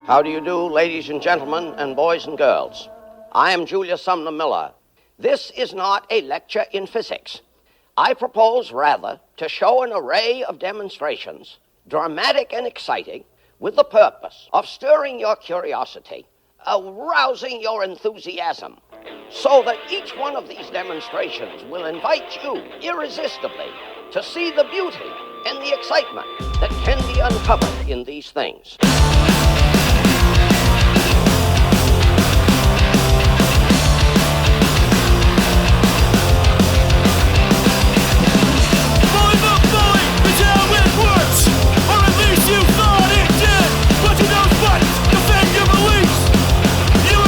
How do you do, ladies and gentlemen, and boys and girls? I am Julius Sumner Miller. This is not a lecture in physics. I propose, rather, to show an array of demonstrations, dramatic and exciting, with the purpose of stirring your curiosity, arousing your enthusiasm, so that each one of these demonstrations will invite you irresistibly to see the beauty and the excitement that can be uncovered in these things.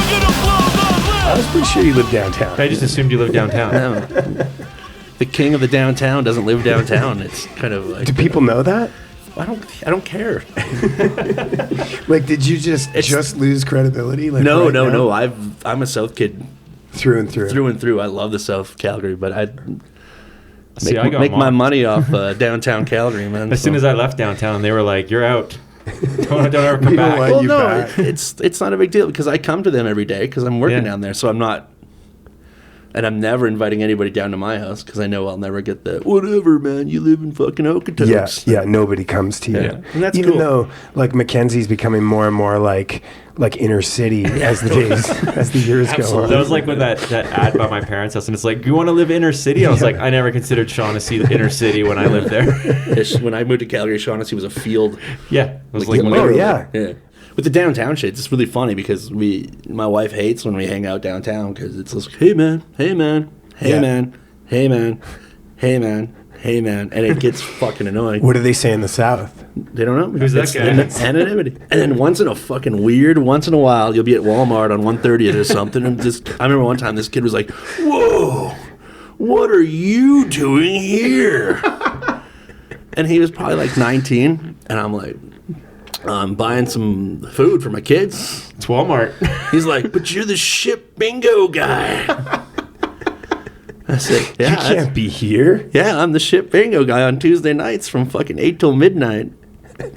I was pretty sure you lived downtown. I just assumed you lived downtown. No. The king of the downtown doesn't live downtown. It's kind of like... Do people know that? I don't care. Like, did you just lose credibility? Like, No. now? I'm a South kid Through and through. through and through. I love the South Calgary, but I got make my mocked. money off downtown Calgary, man. As soon as I left downtown, they were like, "You're out. Don't ever come We don't back." want well, you no, back. it's not a big deal because I come to them every day because I'm working down there, so I'm not. And I'm never inviting anybody down to my house because I know I'll never get the whatever, man. You live in fucking Okotoks. Yeah, nobody comes to you. Yeah. And that's even cool. though like Mackenzie's becoming more and more like inner city as the years go on. That was like with that ad by my parents' house, and it's like, "You want to live inner city?" I was like, I never considered Shaughnessy the inner city when I lived there. When I moved to Calgary, Shaughnessy was a field. Yeah, it was Like, like, oh, literally. yeah. With the downtown shit, it's really funny because my wife hates when we hang out downtown because it's just, hey man, hey man, hey Yeah. man, hey man, hey man, hey man, and it gets fucking annoying. What do they say in the South? They don't know. Who's that It's guy? anonymity. And then once in a while, you'll be at Walmart on 130th or something, and I remember one time this kid was like, "Whoa, what are you doing here?" And he was probably like 19, and I'm like, I'm buying some food for my kids. It's Walmart. He's like, "But you're the ship bingo guy." I said, You "Yeah, can't be here. I'm the ship bingo guy on Tuesday nights from fucking 8 till midnight.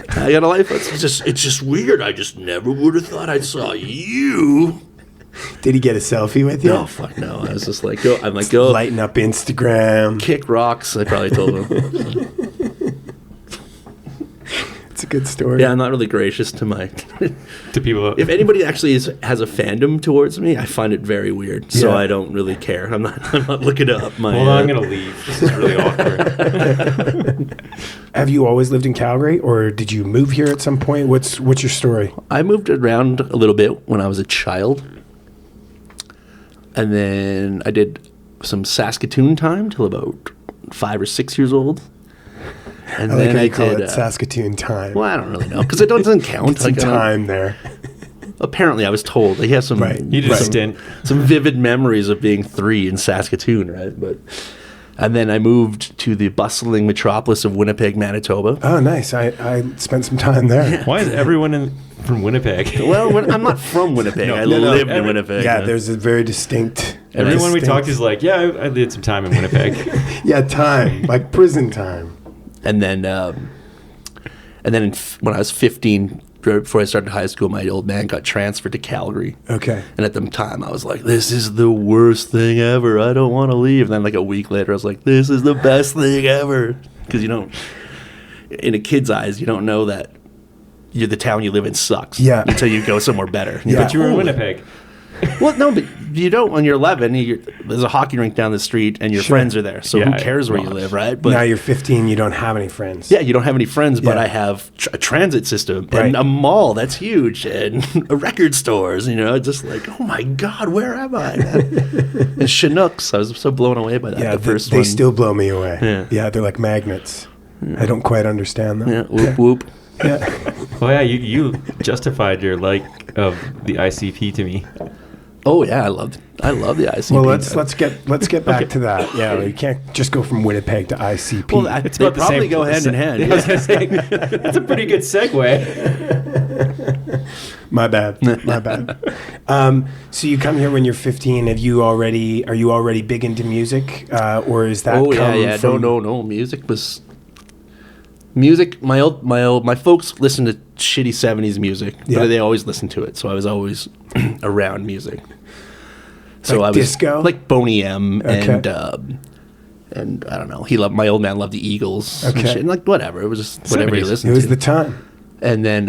I got a life. It's just weird. I just never would have thought I saw you." Did he get a selfie with you? No, fuck no. I was just like, go Lighting up Instagram. kick rocks. I probably told him. It's a good story. Yeah, I'm not really gracious to my. To people. If anybody actually has a fandom towards me, I find it very weird. So Yeah. I don't really care. I'm not looking up my. Hold on, I'm gonna leave. This is really awkward. Have you always lived in Calgary, or did you move here at some point? What's your story? I moved around a little bit when I was a child. And then I did some Saskatoon time till about 5 or 6 years old. And I like then how I you call did. it Saskatoon time. Well, I don't really know because it doesn't count. Some Like, I don't- time there. Apparently, I was told he has some Right. You did a stint. some vivid memories of being 3 in Saskatoon, right? And then I moved to the bustling metropolis of Winnipeg, Manitoba. Oh, nice. I spent some time there. Why is everyone from Winnipeg? Well, I'm not from Winnipeg. I no, lived in every- Winnipeg. Yeah, there's a very distinct. Everyone we distinct- talked to is like, "Yeah, I did some time in Winnipeg." Yeah, time like prison time. And then when I was 15, right before I started high school, my old man got transferred to Calgary. Okay. And at the time, I was like, "This is the worst thing ever. I don't want to leave." And then like a week later, I was like, "This is the best thing ever." Because in a kid's eyes, you don't know that the town you live in sucks. Yeah. Until you go somewhere better. Yeah. But you were in Holy- Winnipeg. Well, no, but you don't when you're 11. There's a hockey rink down the street, and your Sure. friends are there. So Yeah, who cares where you lots. live, right? But Now you're 15. You don't have any friends. yeah, you don't have any friends, but Yeah. I have a transit system Right. and a mall that's huge and record stores. Just like, oh my god, where am I? And Chinooks, I was so blown away by that. Yeah, the first they one. still blow me away. Yeah. They're like magnets. I don't quite understand them. Yeah, whoop whoop. Yeah. Oh yeah, you justified your like of the ICP to me. Oh yeah, I love the ICP. Well, let's get back to that. Yeah, you can't just go from Winnipeg to ICP. Well, It's they about the probably same- go hand in hand. Yeah, I was gonna say, that's a pretty good segue. My bad. My bad. So you come here when you're 15. Are you already big into music, or is that? Oh yeah, come yeah. From, No. Music was Music, my folks listened to shitty 70s music, Yeah. but they always listened to it, so I was always around music. So Like I was disco? like Boney M Okay. and I don't know. My old man loved the Eagles and Okay. shit, and like whatever. It was just whatever he 70s. listened It was to. the time. And then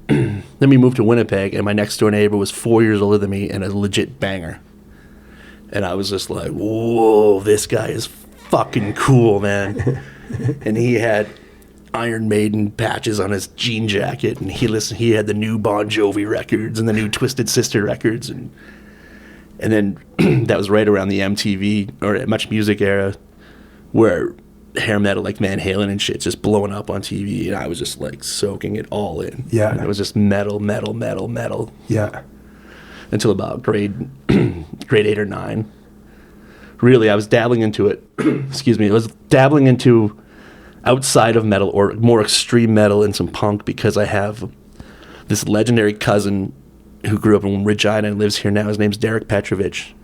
then we moved to Winnipeg, and my next door neighbor was 4 years older than me and a legit banger. And I was just like, whoa, this guy is fucking cool, man. And he had Iron Maiden patches on his jean jacket, and he had the new Bon Jovi records and the new Twisted Sister records, and then that was right around the MTV or Much Music era, where hair metal like Van Halen and shit's just blowing up on TV, and I was just like soaking it all in. Yeah. And it was just metal Yeah. until about grade 8 or 9. Really, I was dabbling into it. Excuse me. I was dabbling into outside of metal or more extreme metal and some punk because I have this legendary cousin who grew up in Regina and lives here now. His name's Derek Petrovich.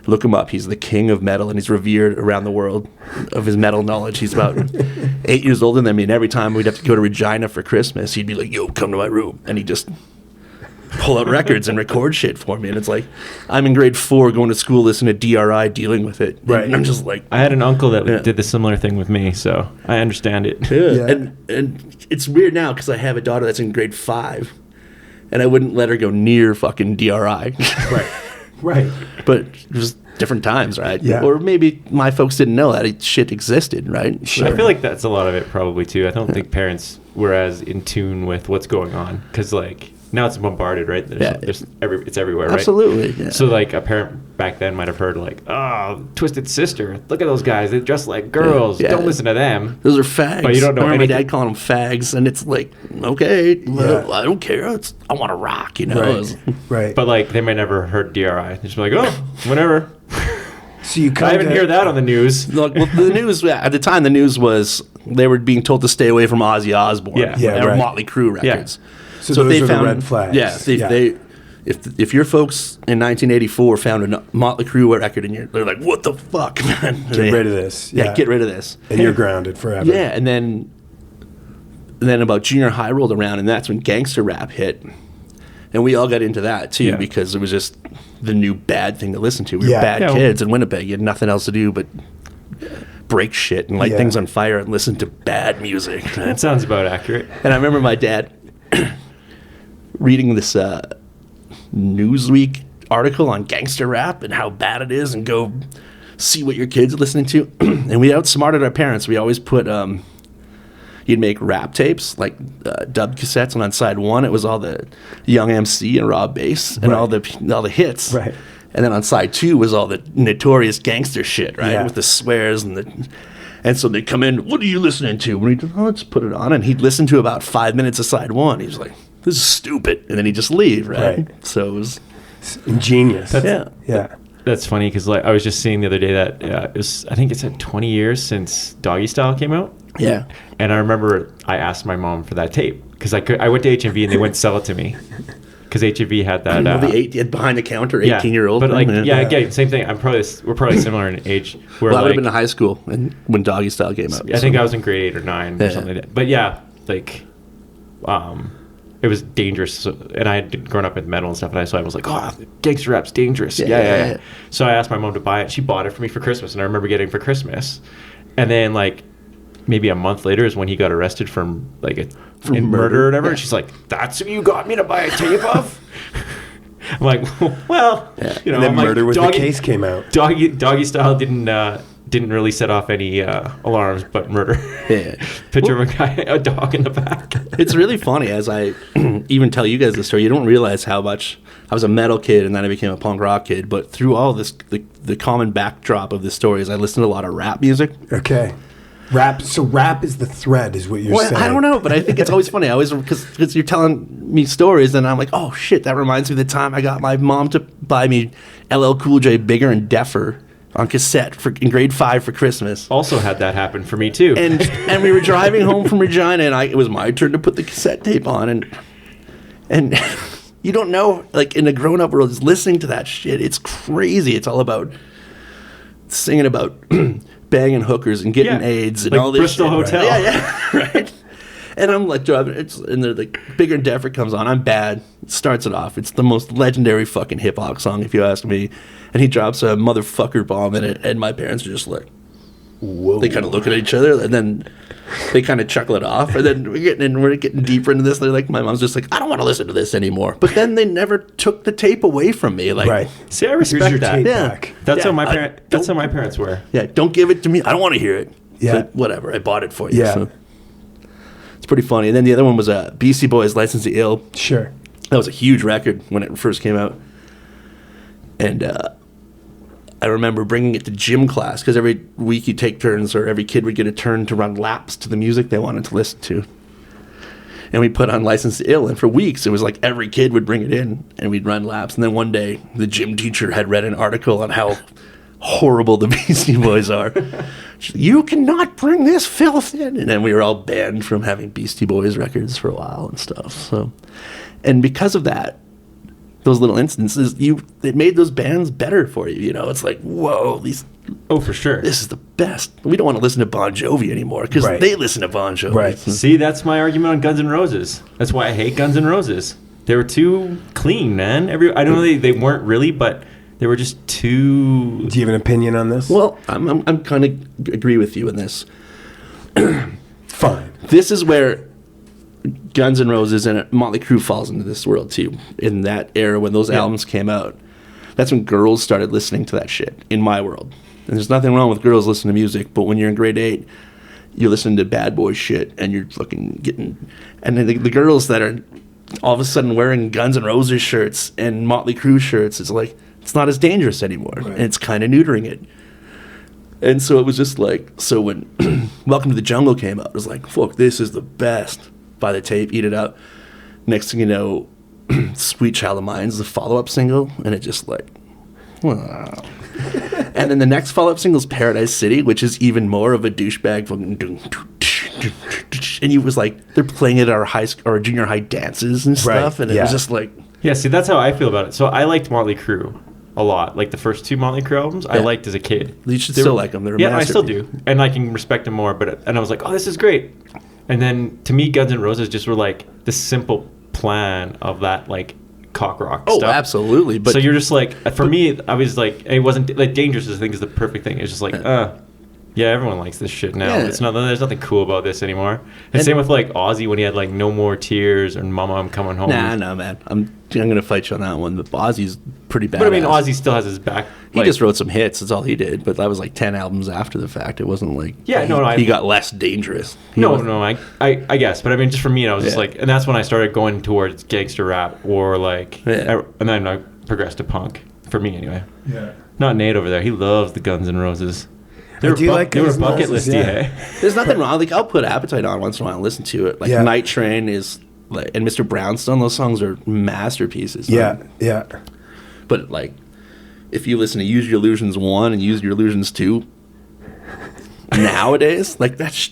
Look him up. He's the king of metal, and he's revered around the world of his metal knowledge. He's about 8 years older than me, and every time we'd have to go to Regina for Christmas, he'd be like, yo, come to my room. And he'd just pull out records and record shit for me. And it's like, I'm in grade 4 going to school listening to DRI, dealing with it. Right. And I'm just like, I had an uncle that Yeah. did the similar thing with me, so I understand it. Yeah. And it's weird now because I have a daughter that's in grade 5, and I wouldn't let her go near fucking DRI. Right. Right. But it was different times, right? Yeah. Or maybe my folks didn't know that shit existed, right? Sure. I feel like that's a lot of it probably too. I don't think parents were as in tune with what's going on because like now it's bombarded, right? It's everywhere, right? Absolutely. Yeah. So like a parent back then might have heard like, oh, Twisted Sister, look at those guys, they dress like girls. Yeah. Don't listen to them. Those are fags. But you don't know I remember my anything. dad calling them fags, and it's like, okay, well, I don't care. I want to rock, you know? Right. Right. But like they might never heard DRI. They just be like, oh, whatever. so you I kind didn't hear that on the news. Look, well, the news at the time, the news was they were being told to stay away from Ozzy Osbourne, Yeah, or right. Motley Crue records. So those are the red flags. Yeah, Yeah. if your folks in 1984 found a Motley Crue record and they're like, what the fuck, man? Get rid of this. Yeah, get rid of this. And you're grounded forever. Yeah, and then about junior high rolled around, and that's when gangster rap hit. And we all got into that too Yeah. because it was just the new bad thing to listen to. We were Yeah. bad Yeah. kids in Winnipeg. You had nothing else to do but break shit and light Yeah. things on fire and listen to bad music. That sounds about accurate. And I remember my dad reading this Newsweek article on gangster rap and how bad it is, and go see what your kids are listening to. And we outsmarted our parents. We always put you'd make rap tapes, like dubbed cassettes, and on side 1 it was all the Young MC and Raw Bass and Right. all the hits. Right. And then on side 2 was all the notorious gangster shit, right? Yeah. With the swears and so they'd come in, what are you listening to? And he'd, let's put it on. And he'd listen to about 5 minutes of side 1. He was like, this is stupid. And then he'd just leave, right? Right. So it was, Ingenious. yeah. Yeah. That's funny because like I was just seeing the other day that it was, I think it's at 20 years since Doggy Style came out. Yeah. And I remember I asked my mom for that tape because I went to HMV and they wouldn't sell it to me because HMV had that. The behind the counter 18-year-old. But like, thing, again, same thing. We're probably similar in age. Where Well, I would like, have been in high school when Doggy Style came out. I think I was in grade 8 or 9 or Yeah. something like that. But yeah, like, it was dangerous. And I had grown up with metal and stuff, and so I was like, oh, gangster rap's dangerous. Yeah. So I asked my mom to buy it. She bought it for me for Christmas, and I remember getting it for Christmas. And then like maybe a month later is when he got arrested for murder or whatever. Yeah. And she's like, that's who you got me to buy a tape of? I'm like, well, you know, And then I'm like, Murder with the Case came out. Doggy Style didn't really set off any alarms, but murder. Yeah. Picture of a dog in the back. It's really funny as I even tell you guys the story. You don't realize how much I was a metal kid and then I became a punk rock kid. But through all this, the common backdrop of this story is I listened to a lot of rap music. Okay. Rap. So rap is the thread, is what you're Well, saying. I don't know, but I think it's always funny. I always because you're telling me stories, and I'm like, oh shit, that reminds me of the time I got my mom to buy me LL Cool J Bigger and Deffer on cassette in grade 5 for Christmas. Also had that happen for me too. And we were driving home from Regina, and it was my turn to put the cassette tape on, and you don't know, like in the grown up world, is listening to that shit. It's crazy. It's all about singing about banging hookers and getting AIDS and like all this Bristol shit, Hotel. right? Yeah, right. And I'm like driving, and they're like, Bigger and Different comes on. I'm Bad. Starts it off. It's the most legendary fucking hip hop song, if you ask me. And he drops a motherfucker bomb in it, and my parents are just like, whoa. They kind of look at each other, and then they kind of chuckle it off. And then we're getting deeper into this. They're like, my mom's just like, I don't want to listen to this anymore. But then they never took the tape away from me. Like, Right. See, I Here's your respect that. tape Yeah. back. That's Yeah, how my parents were. Yeah, don't give it to me. I don't want to hear it. Yeah. But whatever. I bought it for you. Yeah. So. It's pretty funny. And then the other one was Beastie Boys' License to Ill. Sure. That was a huge record when it first came out. And I remember bringing it to gym class because every week you take turns, or every kid would get a turn to run laps to the music they wanted to listen to. And we put on License to Ill, and for weeks it was like every kid would bring it in and we'd run laps. And then one day the gym teacher had read an article on how horrible the Beastie Boys are. You cannot bring this filth in. And then we were all banned from having Beastie Boys records for a while and stuff. So, and because of that, those little instances, it made those bands better for you. You know, it's like, whoa, Oh, for sure. this is the best. We don't want to listen to Bon Jovi anymore because Right. they listen to Bon Jovi. Right. See, that's my argument on Guns N' Roses. That's why I hate Guns N' Roses. They were too clean, man. I don't know they weren't really, but they were just too. Do you have an opinion on this? Well, I'm kind of agree with you in this. Fine. This is where Guns N' Roses and Motley Crue falls into this world too. In that era when those albums came out, that's when girls started listening to that shit. In my world, and there's nothing wrong with girls listening to music, but when you're in grade 8, you're listening to bad boy shit, and you're fucking getting. And then the girls that are all of a sudden wearing Guns N' Roses shirts and Motley Crue shirts, it's like it's not as dangerous anymore, and it's kind of neutering it. And so it was just like, so when Welcome to the Jungle came out, it was like, fuck, this is the best. Buy the tape, eat it up. Next thing you know, Sweet Child of Mine's the follow-up single, and it just like, wow. And then the next follow-up single is Paradise City, which is even more of a douchebag fucking. And you was like, they're playing it at our junior high dances and stuff, and it was just like, Yeah, see, that's how I feel about it. So I liked Motley Crue a lot. Like the first 2 Motley Crue albums, I liked as a kid. you should still like them. They're a I still masterpiece. do, and I can respect them more. And I was like, oh, this is great. And then to me, Guns N' Roses just were like the simple plan of that like cock rock Oh, stuff. absolutely. But So you're just like, for me, I was like, it wasn't like Dangerous. I think is the perfect thing. It's just like, yeah, everyone likes this shit now. Yeah. It's not. There's nothing cool about this anymore. And same with like Ozzy when he had like No More Tears and Mama I'm Coming Home. nah, man. I'm gonna fight you on that one. But Ozzy's pretty bad. But I mean, Ozzy still has his back. He like- just wrote some hits. That's all he did. But that was like 10 albums after the fact. It wasn't like Yeah, he got less dangerous. I guess, but I mean, just for me, I was just Yeah. like, and that's when I started going towards gangster rap or like, Yeah. and then I progressed to punk. For me, anyway. Yeah. Not Nate over there. He loves the Guns N' Roses. They were, do like they were Guns N' bucket Roses, listy, yeah. hey? There's nothing wrong. Like I'll put Appetite on once in a while and listen to it. Like Yeah. Night Train is like, and Mr. Brownstone. Those songs are masterpieces. Yeah. Yeah. But like, if you listen to Use Your Illusions 1 and Use Your Illusions 2, nowadays, like that's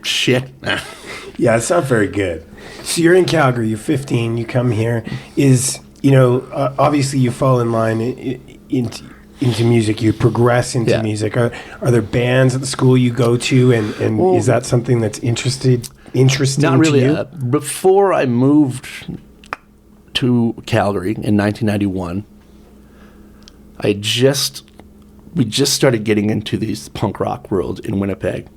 shit. Yeah, it's not very good. So you're in Calgary, you're 15, you come here. Obviously you fall in line into music, you progress into music. Are there bands at the school you go to, and Well, is that something that's interesting Not really. to you? Before I moved to Calgary in 1991, we just started getting into these punk rock world in Winnipeg.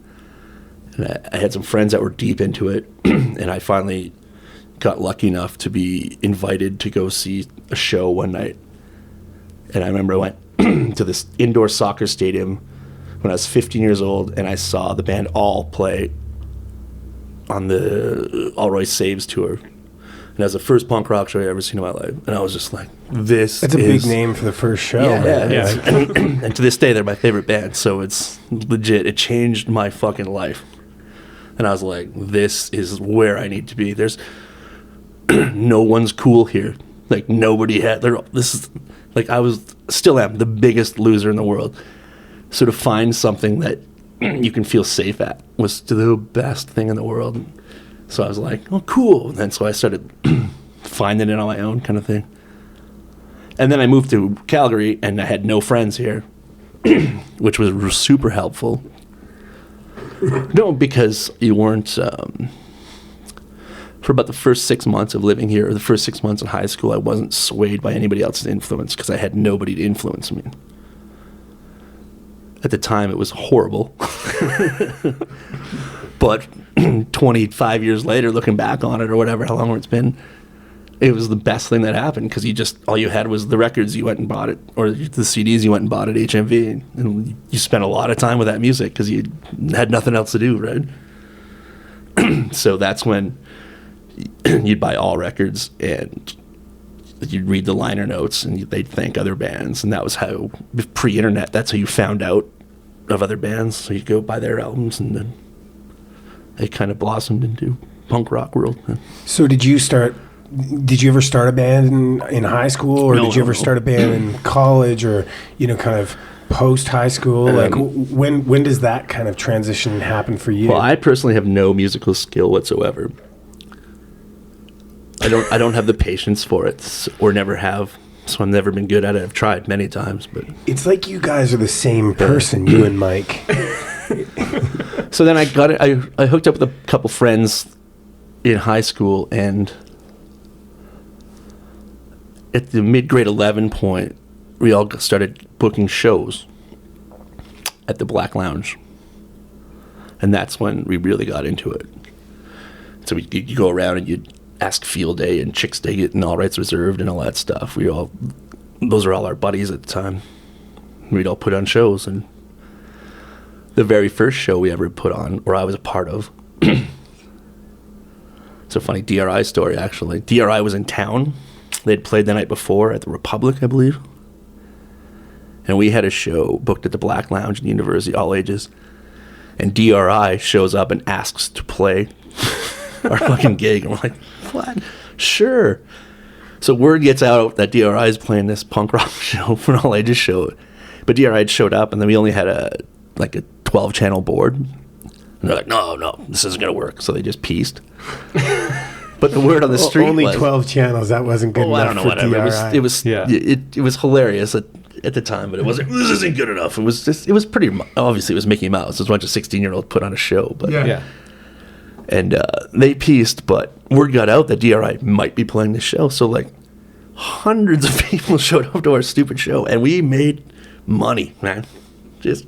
And I had some friends that were deep into it, and I finally got lucky enough to be invited to go see a show one night. And I remember I went to this indoor soccer stadium when I was 15 years old, and I saw the band All play on the Alroy Saves tour. And that was the first punk rock show I'd ever seen in my life. And I was just like, this That's a big name for the first show. man. Yeah. And to this day, they're my favorite band. So it's legit. It changed my fucking life. And I was like, this is where I need to be. There's no one's cool here. Like nobody had, still am the biggest loser in the world. So to find something that you can feel safe at was the best thing in the world. So I was like, oh, cool. And then so I started finding it on my own kind of thing. And then I moved to Calgary, and I had no friends here, which was super helpful. No, because you weren't, for about the first 6 months of living here, or the first 6 months in high school, I wasn't swayed by anybody else's influence because I had nobody to influence me. At the time, it was horrible. But 25 years later, looking back on it, or whatever, how long it's been, it was the best thing that happened, because all you had was the records, you went and bought it, or the CDs you went and bought at HMV, and you spent a lot of time with that music because you had nothing else to do, right? So that's when you'd buy all records, and you'd read the liner notes, and they'd thank other bands, and that was how, pre-internet, that's how you found out of other bands. So you'd go buy their albums, and then they kind of blossomed into punk rock world. So did you ever start a band in high school, or did you ever start a band in college, or kind of post high school? Like when does that kind of transition happen for you? Well, I personally have no musical skill whatsoever. I don't have the patience for it, or never have. So I've never been good at it. I've tried many times, but it's like you guys are the same person, you and Mike. So then I got it. I hooked up with a couple friends in high school, and at the mid-grade 11 point, we all started booking shows at the Black Lounge, and that's when we really got into it. So you go around and you'd ask Field Day and Chicks Day and All Rights Reserved and all that stuff. Those are all our buddies at the time. We'd all put on shows, and the very first show we ever put on, or I was a part of, it's a funny DRI story, actually. DRI was in town. They'd played the night before at the Republic, I believe. And we had a show booked at the Black Lounge in the University, all ages. And DRI shows up and asks to play our fucking gig. And we're like, what? Sure. So word gets out that DRI is playing this punk rock show for an all ages show. But DRI had showed up, and then we only had a 12-channel board. And they're like, no, this isn't going to work. So they just pieced. But the word on the street only was, 12 channels. That wasn't good enough. I don't know, for whatever. DRI. It was hilarious at the time, but it wasn't. This isn't good enough. It was pretty. Obviously, it was Mickey Mouse. It was a bunch of 16-year-olds put on a show. But Yeah. And they pieced, but word got out that DRI might be playing the show. So hundreds of people showed up to our stupid show, and we made money, man. Just,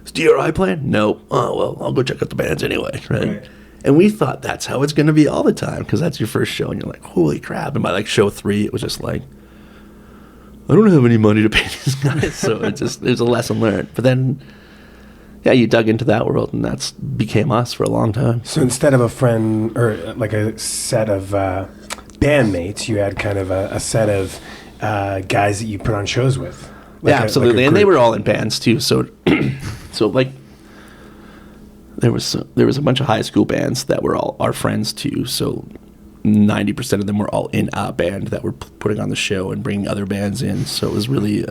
is DRI playing? No. Oh well, I'll go check out the bands anyway, right? And we thought that's how it's going to be all the time, because that's your first show, and you're like, holy crap. And by show 3, it was just like, I don't have any money to pay these guys. So it was a lesson learned. But then, yeah, you dug into that world, and that's became us for a long time. So instead of a friend, or a set of bandmates, you had kind of a set of guys that you put on shows with. Absolutely. And they were all in bands too. So, there was a bunch of high school bands that were all our friends too. So 90% of them were all in a band that were putting on the show and bringing other bands in. So it was really,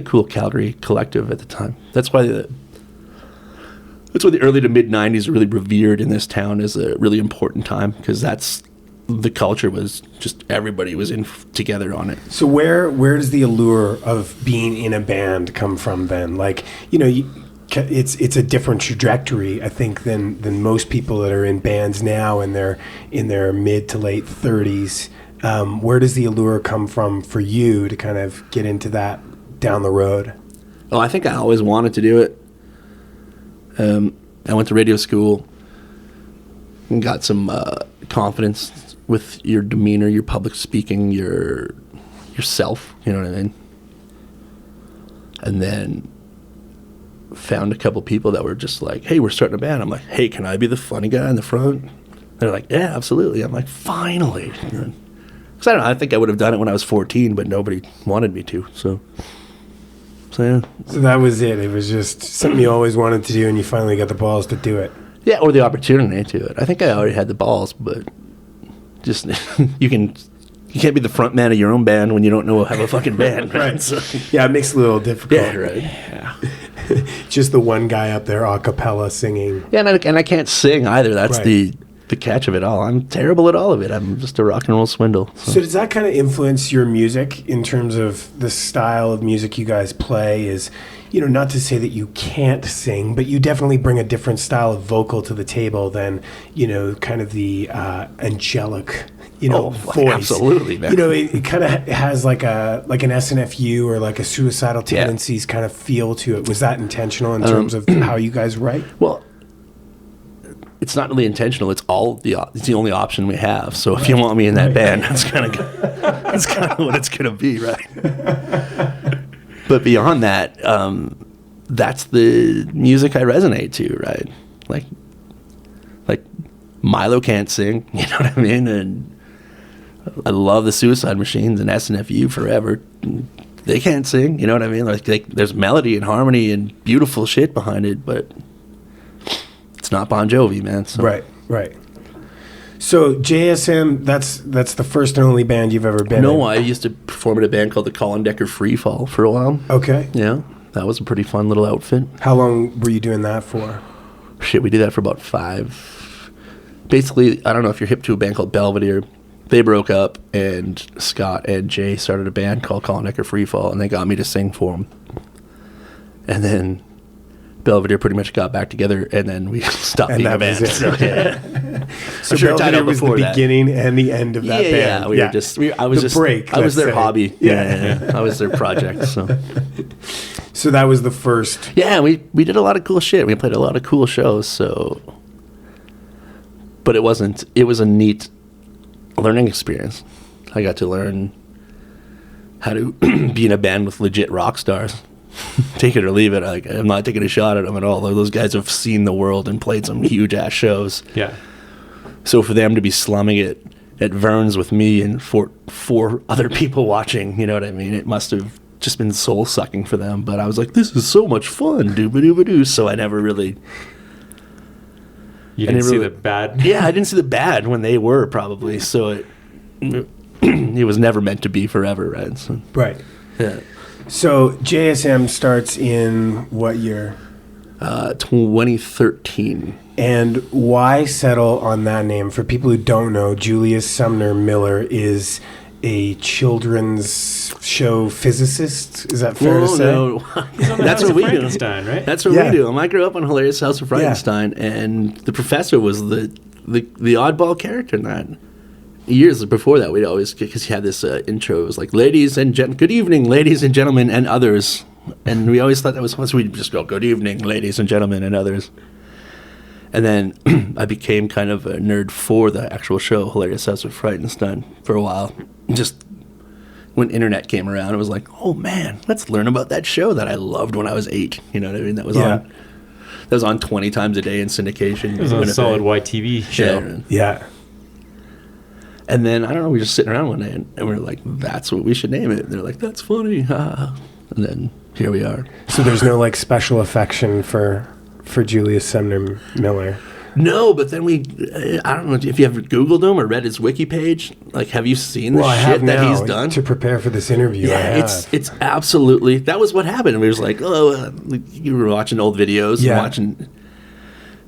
cool Calgary collective at the time. That's why the early to mid 90s are really revered in this town as a really important time, because the culture was just, everybody was in together on it. So where does the allure of being in a band come from then? It's a different trajectory, I think, than most people that are in bands now, and they're in their mid to late 30s. Where does the allure come from for you to kind of get into that down the road? Oh, I think I always wanted to do it. I went to radio school and got some confidence with your demeanor, your public speaking, yourself, you know what I mean? And then found a couple people that were just like, hey, we're starting a band. I'm like, hey, can I be the funny guy in the front? They're like, yeah, absolutely. I'm like, finally. Because I don't know, I think I would have done it when I was 14, but nobody wanted me to. So yeah. So that was it. It was just something you always wanted to do, and you finally got the balls to do it. Yeah, or the opportunity to it. I think I already had the balls, but just you can't be the front man of your own band when you don't know how to have a fucking band. Right. So, yeah, it makes it a little difficult. yeah, right. Yeah. Just the one guy up there a cappella singing. Yeah, and I can't sing either. That's Right. the catch of it all. I'm terrible at all of it. I'm just a rock and roll swindle. So does that kind of influence your music in terms of the style of music you guys play? Is, not to say that you can't sing, but you definitely bring a different style of vocal to the table than, kind of the angelic, voice. Absolutely, man. It kind of has like an SNFU or like a suicidal tendencies kind of feel to it. Was that intentional in terms of how you guys write? Well, it's not really intentional. It's the only option we have. So if you want me in that band, that's kind of what it's gonna be, right? But beyond that, that's the music I resonate to, right? Like Milo can't sing, you know what I mean? And I love the Suicide Machines and SNFU forever. They can't sing, you know what I mean? Like there's melody and harmony and beautiful shit behind it, but it's not Bon Jovi, man. So. Right. So JSM, that's the first and only band you've ever been in? No, I used to perform in a band called the Colin Decker Freefall for a while. Okay. Yeah, that was a pretty fun little outfit. How long were you doing that for? Shit, we did that for about 5. Basically, I don't know if you're hip to a band called Belvedere. They broke up, and Scott and Jay started a band called Colin Decker Freefall, and they got me to sing for them. And then Belvedere pretty much got back together, and then we stopped being a band. So, yeah. So sure Belvedere was the beginning and the end of that band. Yeah, I was their hobby. Yeah. I was their project. So that was the first. Yeah, we did a lot of cool shit. We played a lot of cool shows. So, but it was a neat learning experience. I got to learn how to be in a band with legit rock stars. Take it or leave it. I'm not taking a shot at them at all. Those guys have seen the world and played some huge ass shows. Yeah. So for them to be slumming it at Vern's with me and four other people watching, you know what I mean? It must have just been soul sucking for them. But I was like, this is so much fun, doo-ba-doo-ba-doo. So I never really. You didn't see the bad. Yeah, I didn't see the bad when they were probably. So it was never meant to be forever, right? So, right. Yeah. So JSM starts in what year? 2013. And why settle on that name? For people who don't know, Julius Sumner Miller is a children's show physicist. Is that fair to say? No. That's what we do. Frankenstein, right? That's what we do. I grew up on Hilarious House of Frankenstein, and the professor was the oddball character in that. Years before that, we'd always, because he had this intro, it was like, good evening, ladies and gentlemen, and others. And we always thought that was fun, so we'd just go, good evening, ladies and gentlemen, and others. And then I became kind of a nerd for the actual show, Hilarious House of Frankenstein, for a while. Just when internet came around, it was like, oh man, let's learn about that show that I loved when I was 8. You know what I mean? That was on 20 times a day in syndication. It was a solid white TV show. Yeah. And then, I don't know, we were just sitting around one day, and we were like, that's what we should name it. And they're like, that's funny. And then here we are. So there's no, special affection for Julius Sumner Miller? No, but then I don't know if you ever Googled him or read his wiki page. Have you seen the shit that he's done? To prepare for this interview, yeah, it's absolutely, that was what happened. We was like, you were watching old videos and watching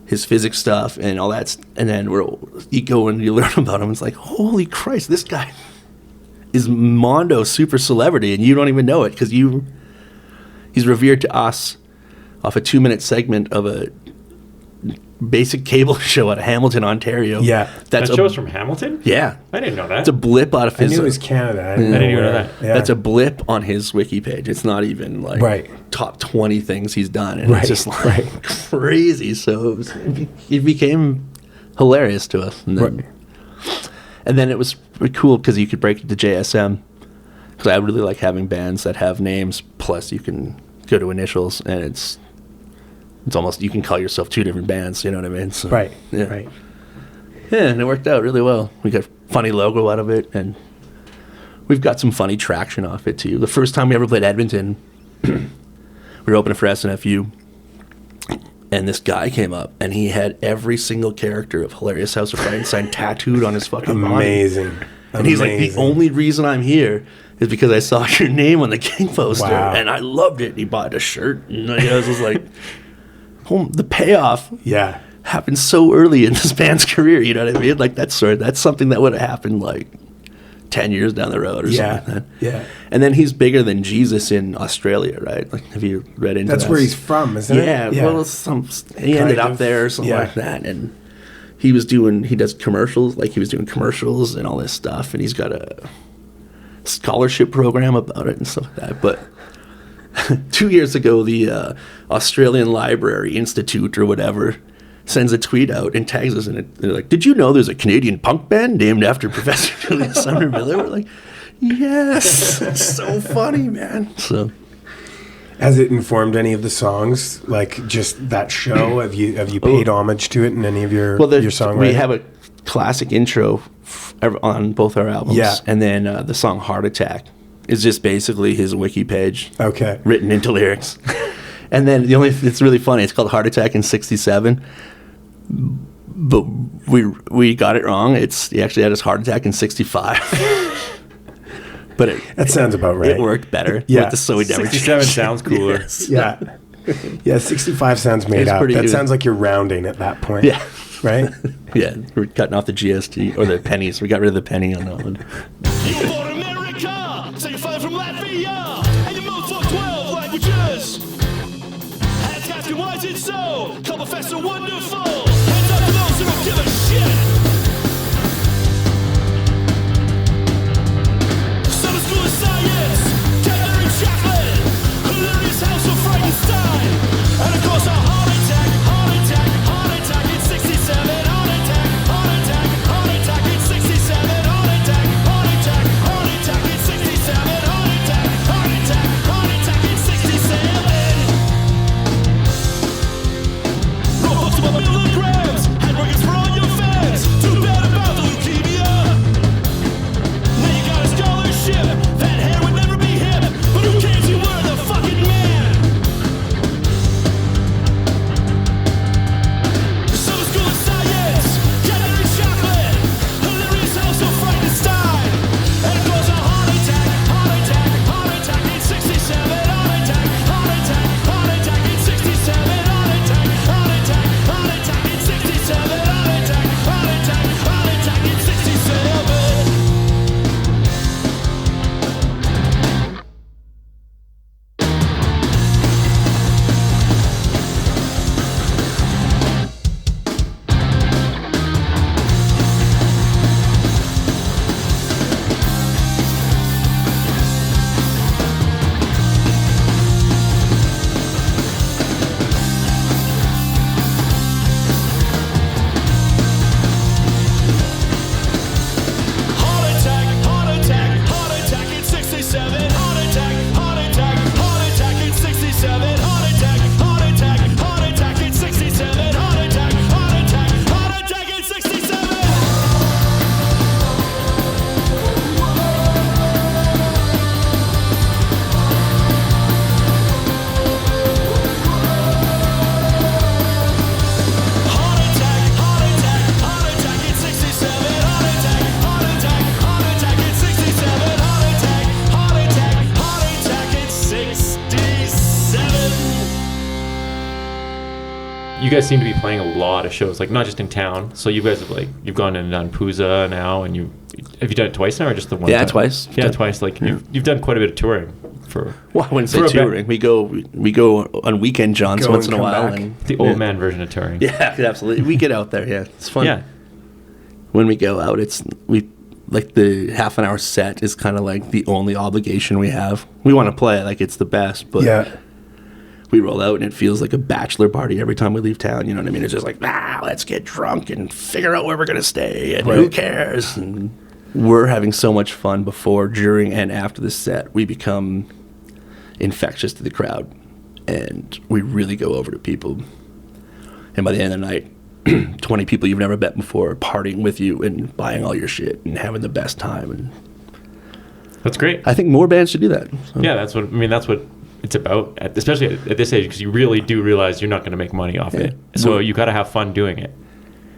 his physics stuff and all that, and then you go and you learn about him. It's like, holy Christ, this guy is Mondo super celebrity, and you don't even know it because he's revered to us off a 2-minute segment of a basic cable show out of Hamilton, Ontario. Yeah, that show's from Hamilton. Yeah, I didn't know that. It's a blip out of his. I knew it was Canada. I didn't even know that. Yeah. That's a blip on his wiki page. It's not even top 20 things he's done, and it's just crazy. So it became hilarious to us, and then it was pretty cool because you could break it to JSM. Because I really like having bands that have names, plus you can go to initials, and it's almost, you can call yourself 2 different bands, you know what I mean? So, right. Yeah, and it worked out really well. We got a funny logo out of it, and we've got some funny traction off it, too. The first time we ever played Edmonton, we were opening for SNFU, and this guy came up, and he had every single character of Hilarious House of Frankenstein tattooed on his fucking body. Amazing. And he's like, the only reason I'm here is because I saw your name on the King poster, and I loved it. And he bought a shirt, and I was just like... the payoff happened so early in this band's career. You know what I mean? Like that's something that would have happened like 10 years down the road or something like that. Yeah. And then he's bigger than Jesus in Australia, right? Like, have you read into that? That's where he's from, isn't it? Yeah. Well, he ended up there or something like that. And he does commercials, like he was doing commercials and all this stuff. And he's got a scholarship program about it and stuff like that. But 2 years ago, the Australian Library Institute or whatever sends a tweet out and tags us in it. They're like, "Did you know there's a Canadian punk band named after Professor Julius Sumner Miller?" We're like, yes. It's so funny, man. So, has it informed any of the songs? Like just that show? Have you paid homage to it in any of your songwriting? We have a classic intro on both our albums. Yeah. And then the song Heart Attack is just basically his wiki page. Okay. Written into lyrics. And then it's really funny. It's called Heart Attack in 67. But we got it wrong. He actually had his heart attack in 65. But that sounds about right. It worked better. Yeah. So we never 67 sounds cooler. Yes. Yeah. Yeah, 65 sounds made up. That sounds like you're rounding at that point. Yeah. Right? Yeah. We're cutting off the GST or the pennies. We got rid of the penny on that one. You were born in America, so you're flying from Latvia, and you moved for 12 languages. Hands ask you why is it so? Call Professor Wonderful. Hands up to those who don't give a shit. Summer school of science, Calgary chocolate, hilarious house of Frankenstein, and of course a heart attack in 67. Heart attack in 67. Heart attack in 67. Heart attack in 67. Roll books about milligrams, hamburgers for all your fans. Too bad about the leukemia. Now you got a scholarship, that hair would never be hip, but who cares, you were the fucking man. Summer school of science, Calgary chocolate, hilarious house of Frankenstein, and of course a heart attack in 67. Heart attack in 67. Heart attack in 67. Heart attack in 67. Heart attack in 67. Heart attack in 67. Heart attack in 67. Heart attack in 67. Heart attack in 67. Heart attack in 67. Heart attack in 67. You guys seem to be playing a lot of shows, like not just in town. So you guys have you've gone and done Pooza now, and have you done it twice now or just the one? Yeah, time? twice. Yeah, twice. Like you've done quite a bit of touring for. Well, I wouldn't For say a touring. We go on weekend Johns Go once and in a come while. back. And, The old man version of touring. Yeah, absolutely. We get out there. Yeah, it's fun. Yeah. When we go out, like the half an hour set is kind of like the only obligation we have. We want to play like it's the best, but Yeah. we roll out and it feels like a bachelor party every time we leave town. You know what I mean? It's just like, let's get drunk and figure out where we're gonna stay, and who Right. cares? And we're having so much fun before, during, and after the set. We become infectious to the crowd, and we really go over to people. And by the end of the night, 20 people you've never met before are partying with you and buying all your shit and having the best time. And That's great. I think more bands should do that. So. Yeah, that's what it's about, especially at this age, because you really do realize you're not going to make money off it. So you got to have fun doing it.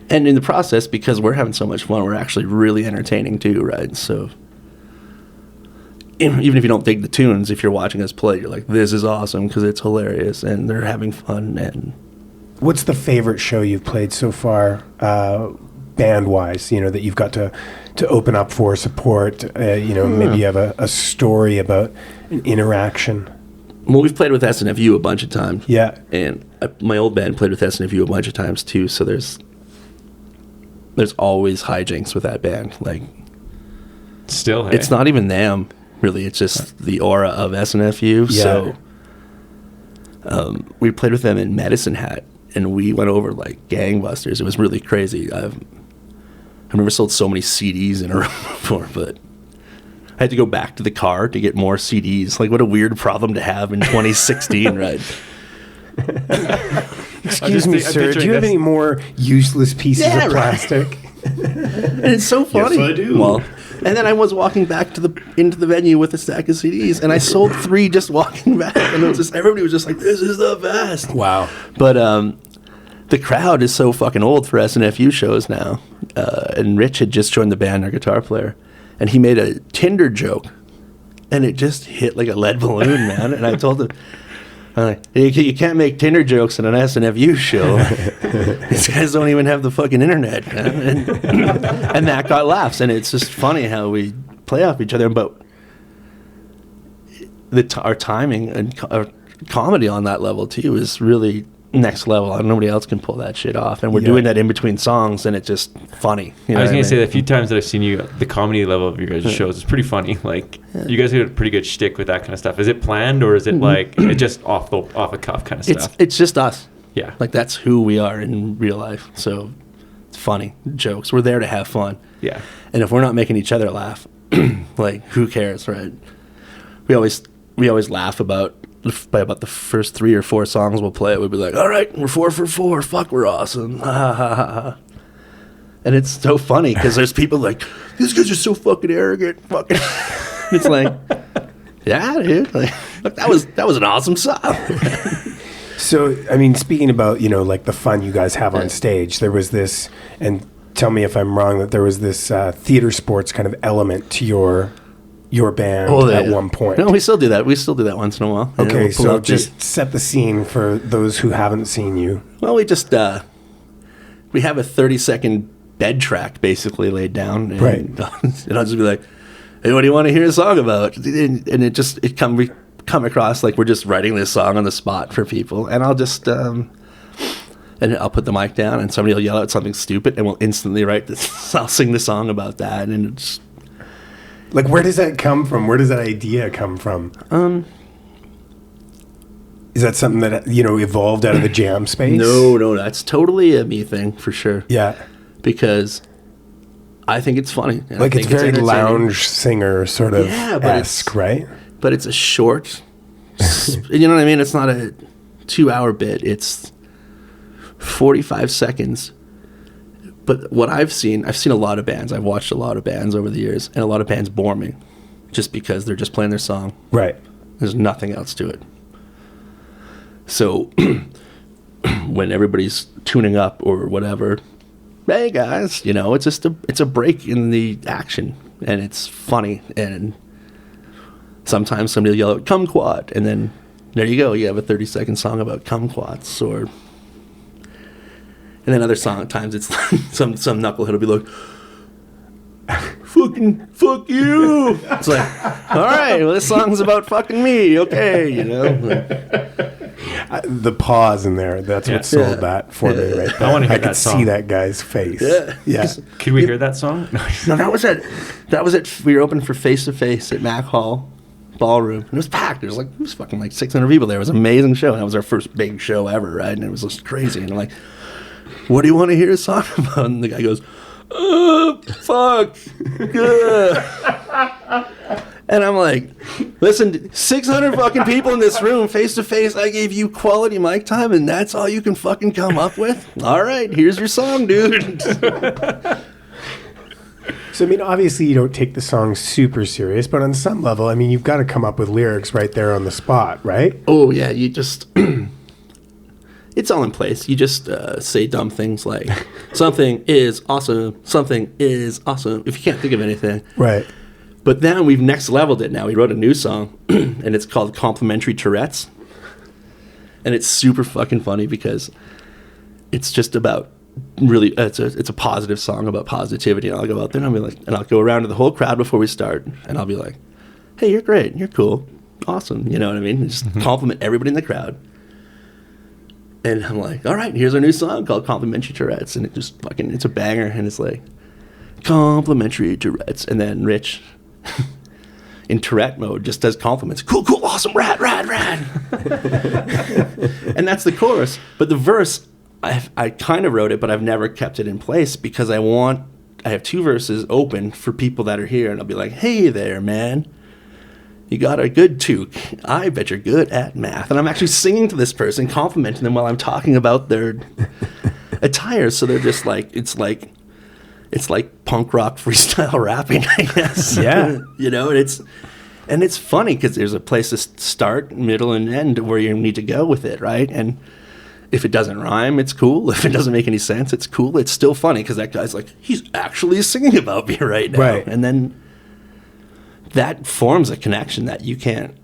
And in the process, because we're having so much fun, we're actually really entertaining too, right? So even if you don't dig the tunes, if you're watching us play, you're like, this is awesome because it's hilarious and they're having fun. And what's the favorite show you've played so far, band-wise? You know, that you've got to open up for support. You know, maybe you have a story about an interaction. Well, we've played with SNFU a bunch of times. Yeah. And my old band played with SNFU a bunch of times too. So there's always hijinks with that band. Like, Still, hey? it's not even them really. It's just the aura of SNFU. Yeah. So we played with them in Medicine Hat, and we went over like gangbusters. It was really crazy. I've never sold so many CDs in a row before, but I had to go back to the car to get more CDs. Like, what a weird problem to have in 2016, right? Excuse me, sir. Do you have any more useless pieces of plastic? And it's so funny. Yes, I do. Well, and then I was walking back into the venue with a stack of CDs, and I sold 3 just walking back, and it was just, everybody was just like, "This is the best." Wow. But the crowd is so fucking old for SNFU shows now. And Rich had just joined the band, our guitar player, and he made a Tinder joke, and it just hit like a lead balloon, man. And I told him, I'm like, you can't make Tinder jokes in an SNFU show. These guys don't even have the fucking internet, man. And that got laughs, and it's just funny how we play off each other. But our timing and our comedy on that level too is really next level. Nobody else can pull that shit off, and we're doing that in between songs, and it's just funny. You know I was what gonna say mean? that a few times that I've seen you, the comedy level of your guys' shows is pretty funny. Like, you guys have a pretty good shtick with that kind of stuff. Is it planned, or is it like it just off the cuff kind of stuff? It's just us. Yeah. Like, that's who we are in real life. So it's funny jokes. We're there to have fun. Yeah. And if we're not making each other laugh, like, who cares, right? We always laugh about the first 3 or 4 songs we'll play. We'll be like, all right, we're 4 for 4. Fuck, we're awesome. Ha, ha, ha, ha. And it's so funny because there's people like, these guys are so fucking arrogant. Fucking. It's like, yeah, dude. Like, look, that was an awesome song. So, I mean, speaking about, you know, like the fun you guys have on stage, there was this, and tell me if I'm wrong, that there was this theater sports kind of element to your band at one point. No, we still do that. We still do that once in a while. Okay, We'll pull so out just set the scene for those who haven't seen you. Well, we just we have a 30-second bed track basically laid down, and, Right. and I'll just be like, "Hey, what do you want to hear a song about?" And we come across like we're just writing this song on the spot for people, and I'll just and I'll put the mic down, and somebody will yell out something stupid, and we'll instantly write this. I'll sing the song about that, and it's Like, where does that come from? Where does that idea come from? Is that something that, you know, evolved out of the jam space? no, that's totally a me thing for sure. Yeah. Because I think it's funny. and I Like, it's think very entertaining. lounge singer sort of Yeah, but esque, right? But it's a short, you know what I mean? It's not a 2-hour bit. It's 45 seconds. But what I've seen a lot of bands. I've watched a lot of bands over the years, and a lot of bands bore me just because they're just playing their song. Right. There's nothing else to it. So when everybody's tuning up or whatever, hey guys, you know, it's just it's a break in the action, and it's funny, and sometimes somebody will yell out kumquat, and then there you go, you have a 30-second song about kumquats, and then other times it's like some knucklehead will be like, fuck you. It's like, all right, well, this song's about fucking me, okay, you know. The pause in there, that's what sold that for me right there. I wanna hear I could that song. see that guy's face. Yeah. Could we hear that song? No, that was it. We were open for Face to Face at Mac Hall Ballroom, and it was packed. There was fucking like 600 people there. It was an amazing show, and that was our first big show ever, right? And it was just crazy. And I'm like, what do you want to hear a song about? And the guy goes, fuck. And I'm like, listen, 600 fucking people in this room, face to face. I gave you quality mic time, and that's all you can fucking come up with? All right, here's your song, dude. So, I mean, obviously you don't take the song super serious, but on some level, I mean, you've got to come up with lyrics right there on the spot, right? Oh, yeah, you just... It's all in place. You just say dumb things like, something is awesome, something is awesome, if you can't think of anything. Right. But then we've next leveled it now. We wrote a new song, and it's called Complimentary Tourette's. And it's super fucking funny because it's just about really, it's a positive song about positivity. And I'll go out there and I'll be like, and I'll go around to the whole crowd before we start, and I'll be like, hey, you're great, you're cool, awesome, you know what I mean? Just compliment everybody in the crowd. And I'm like, all right, here's our new song called Complimentary Tourette's, and it's a banger, and it's like, complimentary Tourette's, and then Rich, in Tourette mode, just does compliments. Cool, awesome, rad. And that's the chorus. But the verse, I kind of wrote it, but I've never kept it in place because I have 2 verses open for people that are here, and I'll be like, hey there, man. You got a good toque. I bet you're good at math. And I'm actually singing to this person, complimenting them while I'm talking about their attire. So they're just like, it's like punk rock freestyle rapping, I guess. Yeah. You know, and it's funny because there's a place to start, middle, and end where you need to go with it, right? And if it doesn't rhyme, it's cool. If it doesn't make any sense, it's cool. It's still funny because that guy's like, he's actually singing about me right now. Right. And then that forms a connection that you can't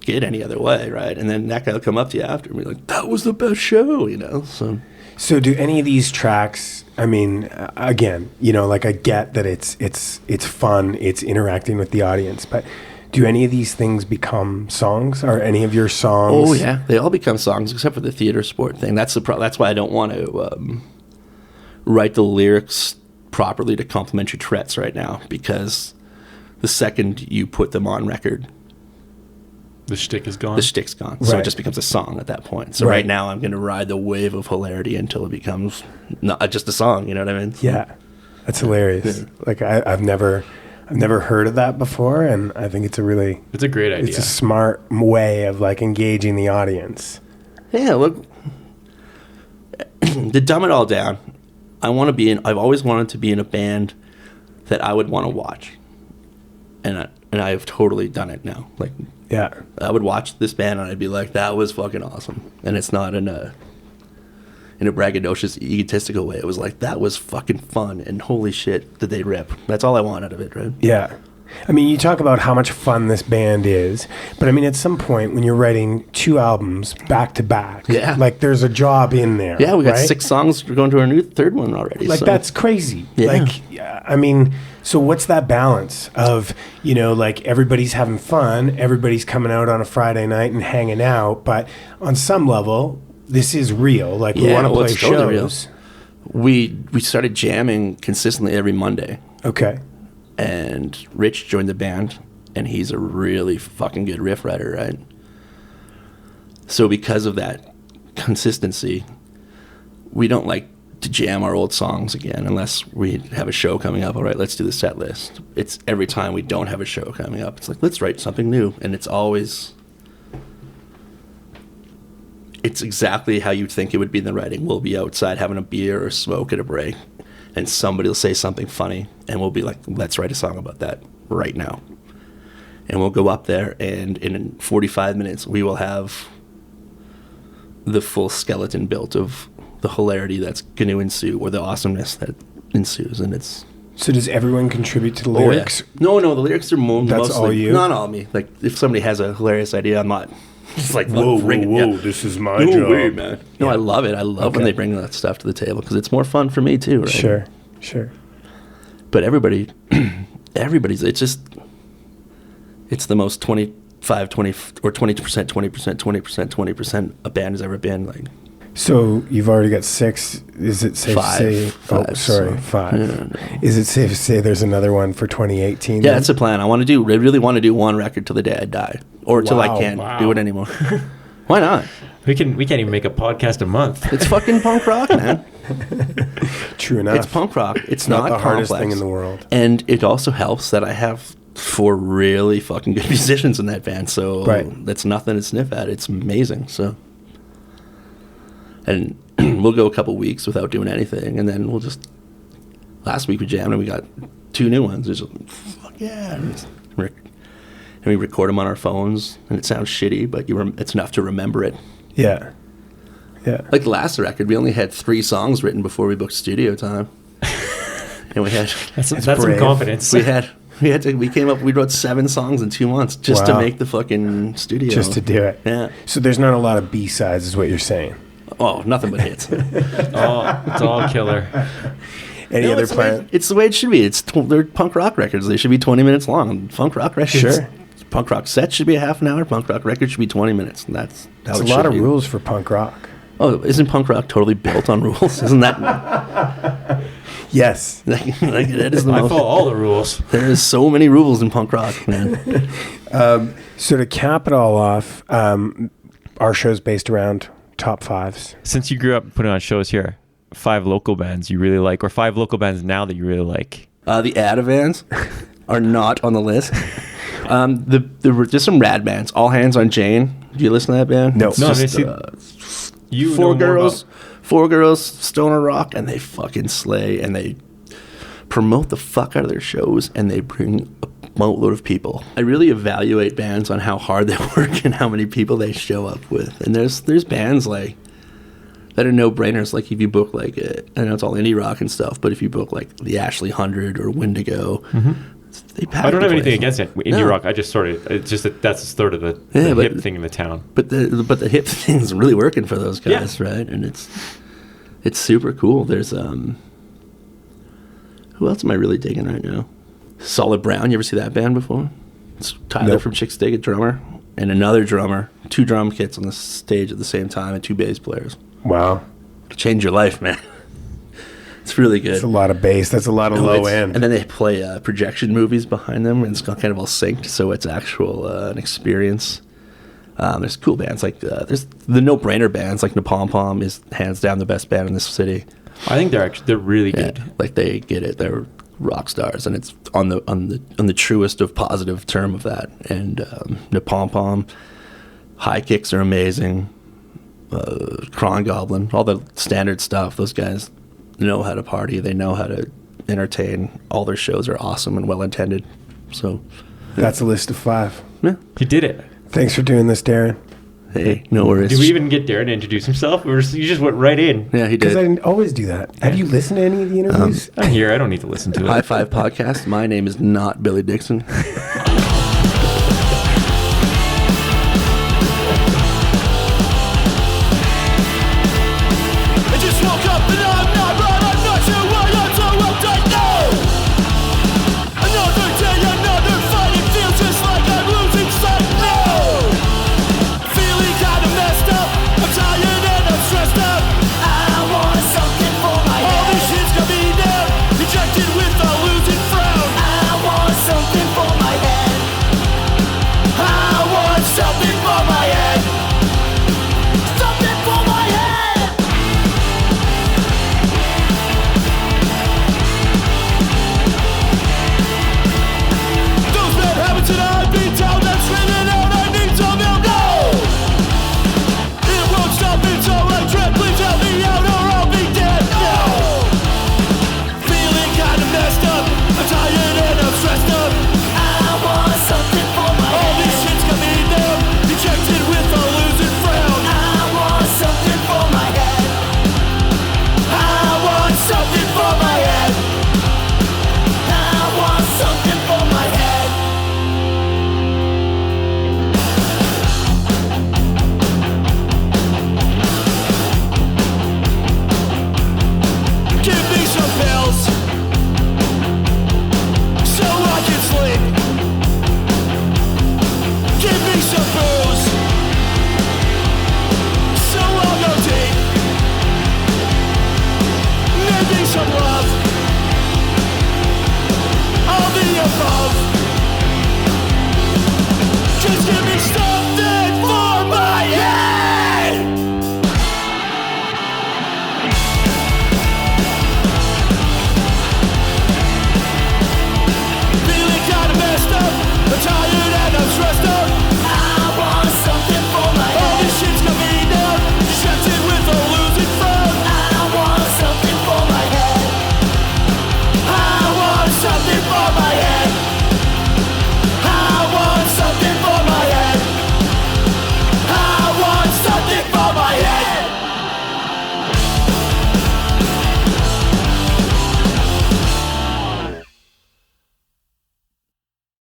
get any other way, right? And then that guy will come up to you after and be like, that was the best show, you know? So do any of these tracks, I mean, again, you know, like I get that it's fun, it's interacting with the audience, but do any of these things become songs? Are any of your songs? Oh, yeah. They all become songs except for the theater sport thing. That's that's why I don't want to write the lyrics properly to Complimentary Tourette's right now, because the second you put them on record, The shtick is gone. the shtick's gone. So Right. it just becomes a song at that point. So Right. right now I'm going to ride the wave of hilarity until it becomes not just a song, you know what I mean? Yeah, that's hilarious. Like I've never heard of that before, and I think it's a great idea. it's a smart way of like engaging the audience. Yeah, look, to dumb it all down, I've always wanted to be in a band that I would want to watch. And I've totally done it now. Like, Yeah, I would watch this band and I'd be like, that was fucking awesome. And it's not in a braggadocious, egotistical way. It was like, that was fucking fun, and holy shit, did they rip. That's all I want out of it, right? yeah. I mean, you talk about how much fun this band is, but I mean, at some point when you're writing 2 albums back to back, Yeah. like there's a job in there. Yeah, we got right? 6 songs. We're going to our new 3rd one already. Like so. that's crazy. Yeah. Like, I mean, so what's that balance of, you know, like everybody's having fun, everybody's coming out on a Friday night and hanging out, but on some level, this is real. Like we want to play it's totally real. shows. We started jamming consistently every Monday. Okay. And Rich joined the band, and he's a really fucking good riff writer, right? So because of that consistency, we don't like to jam our old songs again unless we have a show coming up. All right, let's do the set list. It's every time we don't have a show coming up, it's like, let's write something new. And it's exactly how you'd think it would be in the writing. We'll be outside having a beer or smoke at a break, and somebody will say something funny, and we'll be like, let's write a song about that right now. And we'll go up there, and in 45 minutes, we will have the full skeleton built of the hilarity that's going to ensue, or the awesomeness that ensues. And it's... So does everyone contribute to the Oh, yeah. lyrics? No, the lyrics are mostly... That's all you? Not all me. Like, if somebody has a hilarious idea, I'm not... It's like, Whoa, bring it. whoa, Yeah. this is my No job. way, man. No, I love it. I love when Okay. they bring that stuff to the table because it's more fun for me too, right? Sure. But everybody's, it's the most 25, 20, or 20%, 20%, 20%, 20% a band has ever been. Like, So you've already got 6. Is it safe Five. to say? Five, so- 5. Yeah, no. Is it safe to say there's another one for 2018? yeah, then? that's the plan. I really want to do one record till the day I die, or till I can't do it anymore. Why not? We can't even make a podcast a month. It's fucking punk rock, man. True enough. It's punk rock. It's not not the hardest complex. thing in the world. And it also helps that I have 4 really fucking good musicians in that band. So Right. that's nothing to sniff at. It's amazing. So, and we'll go a couple weeks without doing anything, and then we'll just. Last week we jammed and we got 2 new ones. It's just, fuck yeah! And we record them on our phones, and it sounds shitty, but it's enough to remember it. Yeah. Like the last record, we only had 3 songs written before we booked studio time, and we had That's some brave. confidence. we wrote 7 songs in 2 months just to Wow. make the fucking studio. Just to do it. Yeah. So there's not a lot of B-sides is what you're saying. Oh, nothing but hits. It's all killer. Any No, other it's the way- plan? It's the way it should be. They're punk rock records. They should be 20 minutes long. Punk rock records. Sure. Punk rock set should be a half an hour. Punk rock record should be 20 minutes. And that's how It's it a lot should of be. rules for punk rock. Oh, isn't punk rock totally built on rules? Isn't that Yes. like that is the I most? follow all the rules. There is so many rules in punk rock, man. So to cap it all off, our show's based around top fives. Since you grew up putting on shows here, 5 local bands you really like, or 5 local bands now that you really like. The Adavans are not on the list. There were just some rad bands. All Hands on Jane. Do you listen to that band? No. It's No, just, they You four know more girls, about- four girls, stoner rock, and they fucking slay, and they promote the fuck out of their shows, and they bring a boatload of people. I really evaluate bands on how hard they work and how many people they show up with. And there's bands like that are no brainers. Like if you book like I know it's all indie rock and stuff, but if you book like the Ashley 100 or Wendigo, they pack I don't the have anything place. against it. Indie No. rock, I just sort of, it's just that that's sort of the Yeah, but- hip thing in the town. But the hip thing's really working for those guys, right? And it's super cool. There's who else am I really digging right now? Solid Brown. You ever see that band before? It's Tyler Nope. from Chicks Dig It, drummer, and another drummer. 2 drum kits on the stage at the same time, and 2 bass players. Wow. It'll change your life, man. It's really good. That's a lot of bass. That's a lot of No, low it's- end. And then they play projection movies behind them, and it's kind of all synced, so it's actual an experience. There's cool bands like there's the no-brainer bands like Napalm Palm is hands down the best band in this city. I think they're really Yeah, good. like they get it. They're rock stars, and it's on the truest of positive term of that. And Napalm Palm, High Kicks are amazing. Cron Goblin, all the standard stuff. Those guys know how to party. They know how to entertain. All their shows are awesome and well intended. So, That's a list of 5. yeah. He did it. Thanks for doing this, Darren. Hey, no worries. Did we even get Darren to introduce himself? You just went right in. Yeah, he Because I did. didn't always do that. Have you listened to any of the interviews? I'm here. I don't need to listen to it. High Five Podcast. My name is not Billy Dixon.